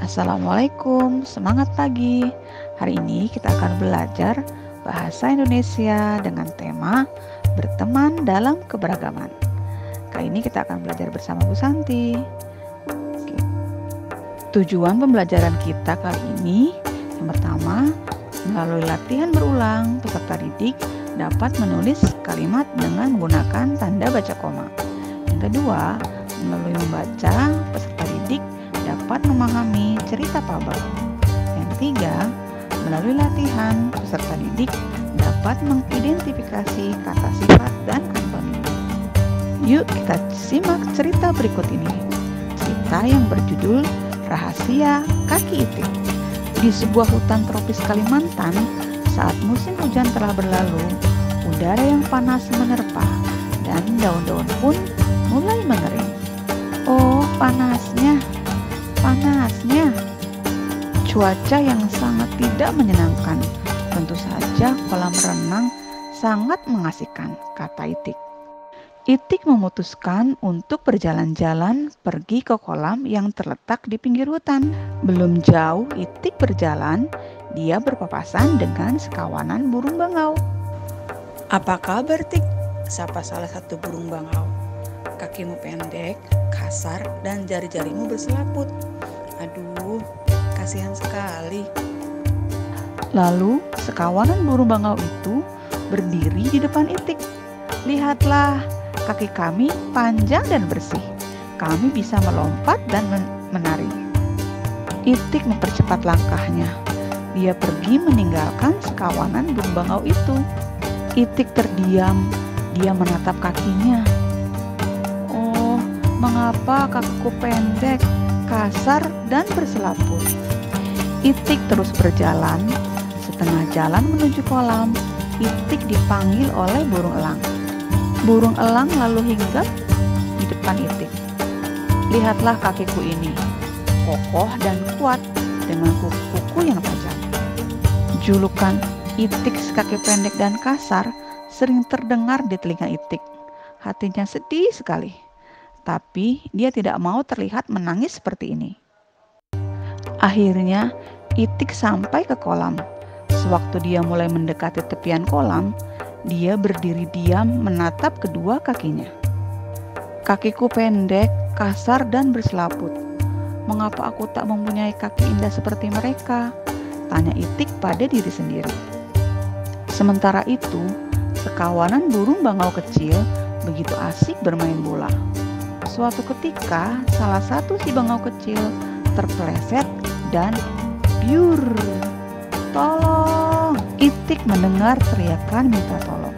Assalamualaikum, semangat pagi. Hari ini kita akan belajar bahasa Indonesia dengan tema berteman dalam keberagaman. Kali ini kita akan belajar bersama Bu Santi. Oke. Tujuan pembelajaran kita kali ini, yang pertama, melalui latihan berulang, peserta didik dapat menulis kalimat dengan menggunakan tanda baca koma. Yang kedua, melalui membaca, peserta didik dapat memahami cerita fabel. Yang ketiga, melalui latihan, peserta didik dapat mengidentifikasi kata sifat dan antonim. Yuk kita simak cerita berikut ini. Cerita yang berjudul Rahasia Kaki Itik. Di sebuah hutan tropis Kalimantan, saat musim hujan telah berlalu, udara yang panas menerpa dan daun-daun pun mulai mengering. Oh, panasnya. Cuaca yang sangat tidak menyenangkan. Tentu saja kolam renang sangat mengasihkan, kata Itik. Itik memutuskan untuk berjalan-jalan pergi ke kolam yang terletak di pinggir hutan. Belum jauh Itik berjalan, dia berpapasan dengan sekawanan burung bangau. Apa kabar, Tik? Sapa salah satu burung bangau. Kakimu pendek, kasar, dan jari-jarimu berselaput. Aduh, kasihan sekali. Lalu sekawanan burung bangau itu berdiri di depan Itik. Lihatlah, kaki kami panjang dan bersih. Kami bisa melompat dan menari. Itik mempercepat langkahnya. Dia pergi meninggalkan sekawanan burung bangau itu. Itik terdiam. Dia menatap kakinya. Oh, mengapa kakiku pendek, kasar, dan berselaput? Itik terus berjalan. Setengah jalan menuju kolam, Itik dipanggil oleh burung elang. Burung elang lalu hinggap di depan Itik. Lihatlah kakiku ini, kokoh dan kuat dengan kuku-kuku yang tajam. Julukan Itik sekaki pendek dan kasar sering terdengar di telinga Itik. Hatinya sedih sekali, tapi dia tidak mau terlihat menangis seperti ini. Akhirnya Itik sampai ke kolam. Sewaktu dia mulai mendekati tepian kolam, dia berdiri diam menatap kedua kakinya. Kakiku pendek, kasar, dan berselaput. Mengapa aku tak mempunyai kaki indah seperti mereka? Tanya Itik pada diri sendiri. Sementara itu, sekawanan burung bangau kecil begitu asik bermain bola. Suatu ketika, salah satu si bangau kecil terpeleset dan biur. Tolong! Itik mendengar teriakan minta tolong.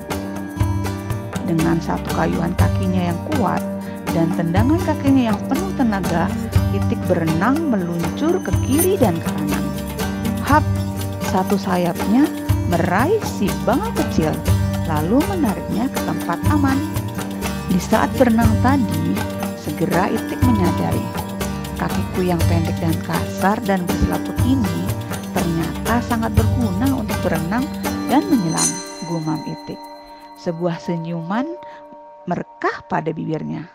Dengan satu kayuhan kakinya yang kuat dan tendangan kakinya yang penuh tenaga, Itik berenang meluncur ke kiri dan ke kanan. Hap! Satu sayapnya meraih si bangau kecil, lalu menariknya ke tempat aman. Di saat berenang tadi, segera Itik menyadari, kakiku yang pendek dan kasar dan berselaput ini ternyata sangat berguna untuk berenang dan menyelam, gumam Itik. Sebuah senyuman merekah pada bibirnya.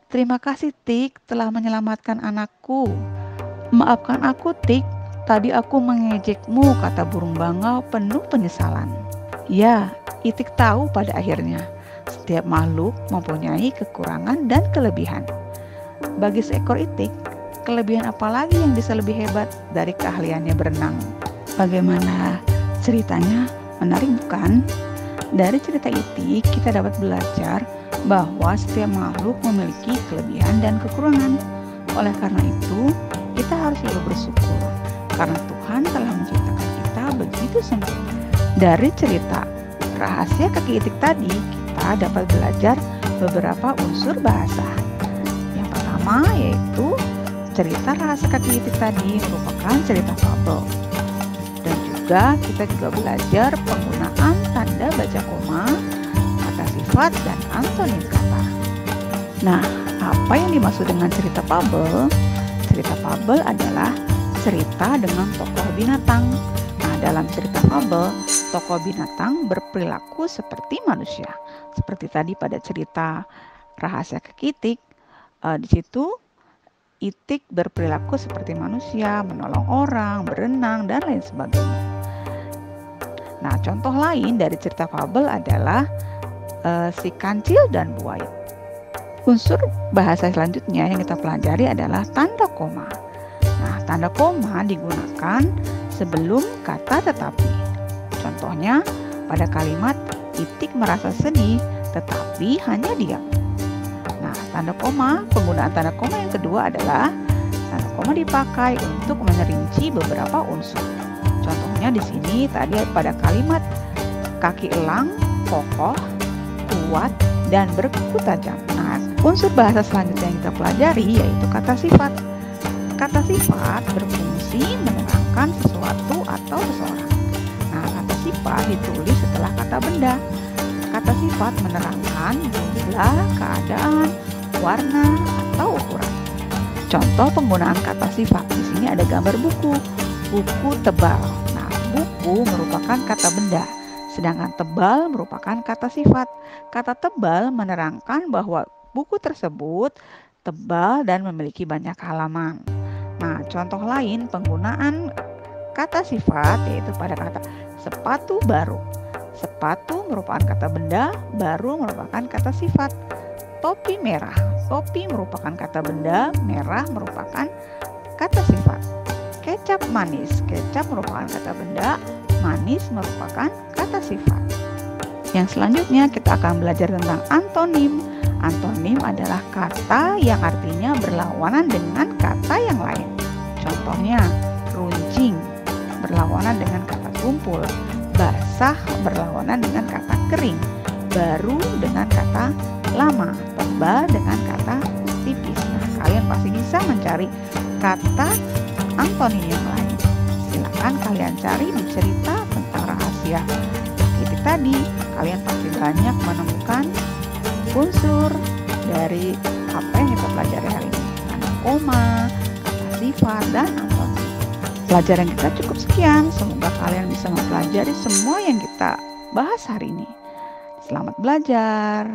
Terima kasih, Tik, telah menyelamatkan anakku. Maafkan aku, Tik, tadi aku mengejekmu, kata burung bangau penuh penyesalan. Ya, Itik tahu pada akhirnya, setiap makhluk mempunyai kekurangan dan kelebihan. Bagi seekor Itik, kelebihan apa lagi yang bisa lebih hebat dari keahliannya berenang? Bagaimana ceritanya? Menarik bukan? Dari cerita Itik kita dapat belajar bahwa setiap makhluk memiliki kelebihan dan kekurangan. Oleh karena itu, kita harus selalu bersyukur karena Tuhan telah menciptakan kita begitu sempurna. Dari cerita Rahasia Kaki Itik tadi, kita dapat belajar beberapa unsur bahasa. Yang pertama yaitu cerita Rahasia Kaki Itik tadi merupakan cerita fabel. Dan juga kita belajar penggunaan tanda baca koma, kata sifat, dan antonim kata. Nah, apa yang dimaksud dengan cerita fabel? Cerita fabel adalah cerita dengan tokoh binatang. Nah, dalam cerita fabel, tokoh binatang berperilaku seperti manusia. Seperti tadi pada cerita Rahasia Kaki Itik, di situ Itik berperilaku seperti manusia, menolong orang, berenang, dan lain sebagainya. Nah, contoh lain dari cerita fabel adalah si kancil dan buaya. Unsur bahasa selanjutnya yang kita pelajari adalah tanda koma. Nah, tanda koma digunakan sebelum kata tetapi. Contohnya pada kalimat Itik merasa sedih tetapi hanya diam. Nah, penggunaan tanda koma yang kedua adalah tanda koma dipakai untuk merinci beberapa unsur. Contohnya di sini tadi pada kalimat kaki elang kokoh, kuat, dan berkuku tajam. Nah, unsur bahasa selanjutnya yang kita pelajari yaitu kata sifat. Kata sifat berfungsi menerangkan sesuatu atau seseorang. Nah, kata sifat ditulis setelah kata benda. Kata sifat menerangkan jumlah, keadaan, warna, atau ukuran. Contoh penggunaan kata sifat. Di sini ada gambar buku. Buku tebal. Nah, buku merupakan kata benda. Sedangkan tebal merupakan kata sifat. Kata tebal menerangkan bahwa buku tersebut tebal dan memiliki banyak halaman. Nah, contoh lain penggunaan kata sifat yaitu pada kata sepatu baru. Sepatu merupakan kata benda, baru merupakan kata sifat. Topi merah. Topi merupakan kata benda, merah merupakan kata sifat. Kecap manis. Kecap merupakan kata benda, manis merupakan kata sifat. Yang selanjutnya kita akan belajar tentang antonim. Antonim adalah kata yang artinya berlawanan dengan kata yang lain. Contohnya, runcing berlawanan dengan kata kumpul, basah berlawanan dengan kata kering, baru dengan kata lama, tebal dengan kata tipis. Nah, kalian pasti bisa mencari kata antonim yang lain. Silakan kalian cari di cerita tentang rahasia Itik tadi. Kalian pasti banyak menemukan unsur dari apa yang kita pelajari hari ini. Tanda koma, kata sifat, dan antonim. Pelajaran kita cukup sekian. Semoga kalian bisa mempelajari semua yang kita bahas hari ini. Selamat belajar.